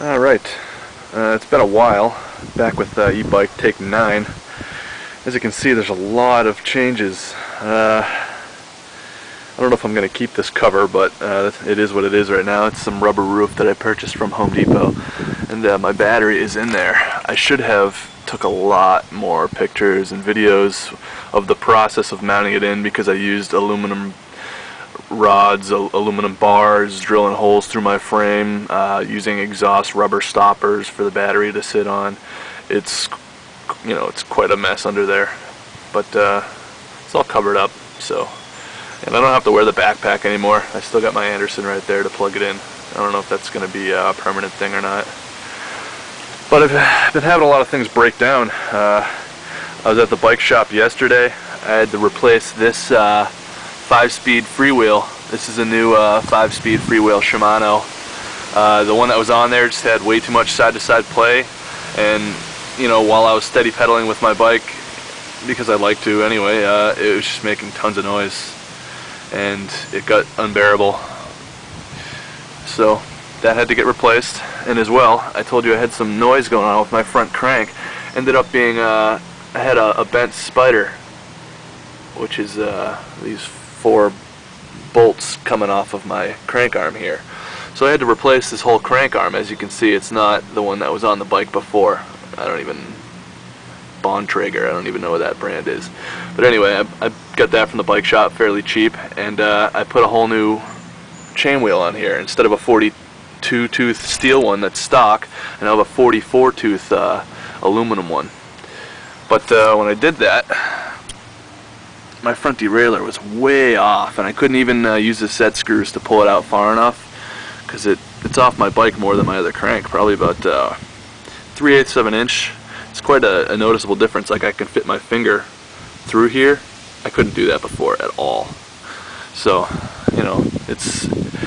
Alright, it's been a while, back with EBIKE Take 9. As you can see, there's a lot of changes. I don't know if I'm going to keep this cover, but it is what it is right now. It's some rubber roof that I purchased from Home Depot, and my battery is in there. I should have took a lot more pictures and videos of the process of mounting it in, because I used aluminum rods, aluminum bars, drilling holes through my frame, using exhaust rubber stoppers for the battery to sit on. It's quite a mess under there, but it's all covered up. So, and I don't have to wear the backpack anymore. I still got my Anderson right there to plug it in. I don't know if that's going to be a permanent thing or not, but I've been having a lot of things break down. I was at the bike shop yesterday. I had to replace this 5-speed freewheel. This is a new 5-speed freewheel Shimano. The one that was on there just had way too much side-to-side play, and while I was steady pedaling with my bike, because I like to anyway, it was just making tons of noise, and it got unbearable. So that had to get replaced. And as well, I told you I had some noise going on with my front crank. Ended up being I had a bent spider, which is these 4 bolts coming off of my crank arm here. So I had to replace this whole crank arm. As you can see, it's not the one that was on the bike before. Bontrager, I don't even know what that brand is. But anyway, I got that from the bike shop fairly cheap, and I put a whole new chain wheel on here. Instead of a 42-tooth steel one that's stock, I now have a 44-tooth aluminum one. But when I did that, my front derailleur was way off, and I couldn't even use the set screws to pull it out far enough, because it's off my bike more than my other crank, probably about 3/8 of an inch. It's quite a noticeable difference. Like, I can fit my finger through here. I couldn't do that before at all. So,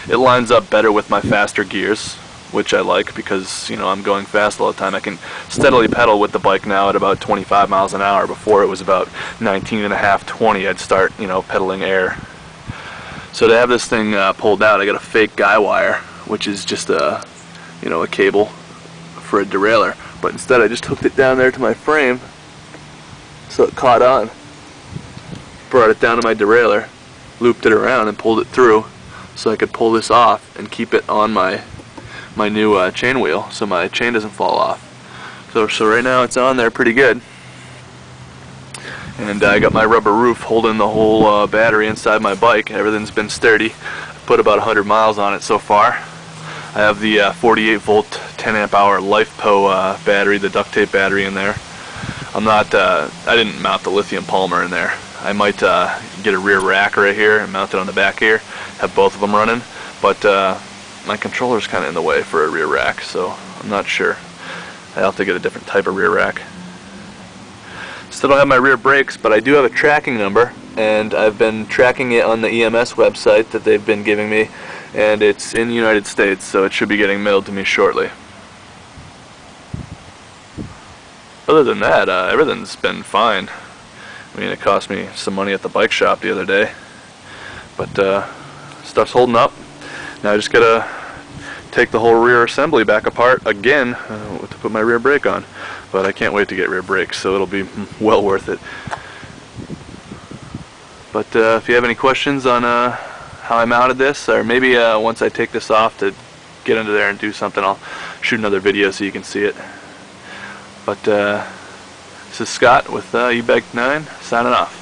it lines up better with my faster gears, which I like, because I'm going fast all the time. I can steadily pedal with the bike now at about 25 miles an hour. Before it was about 19.5, 20. I'd start pedaling air. So to have this thing pulled out, I got a fake guy wire, which is just a a cable for a derailleur. But instead I just hooked it down there to my frame so it caught on. Brought it down to my derailleur, looped it around, and pulled it through so I could pull this off and keep it on my new chain wheel, so my chain doesn't fall off. So right now it's on there pretty good, and I got my rubber roof holding the whole battery inside my bike. Everything's been sturdy. I've put about 100 miles on it so far. I have the 48-volt 10-amp-hour LifePo battery, the duct tape battery in there. I didn't mount the lithium polymer in there. I might get a rear rack right here and mount it on the back here, have both of them running, but my controller's kind of in the way for a rear rack, so I'm not sure. I'll have to get a different type of rear rack. Still don't have my rear brakes, but I do have a tracking number, and I've been tracking it on the EMS website that they've been giving me, and it's in the United States, so it should be getting mailed to me shortly. Other than that, everything's been fine. I mean, it cost me some money at the bike shop the other day, but stuff's holding up. Now I just gotta take the whole rear assembly back apart again to put my rear brake on. But I can't wait to get rear brakes, so it'll be well worth it. But if you have any questions on how I mounted this, or maybe once I take this off to get under there and do something, I'll shoot another video so you can see it. But this is Scott with EBIKE 9 signing off.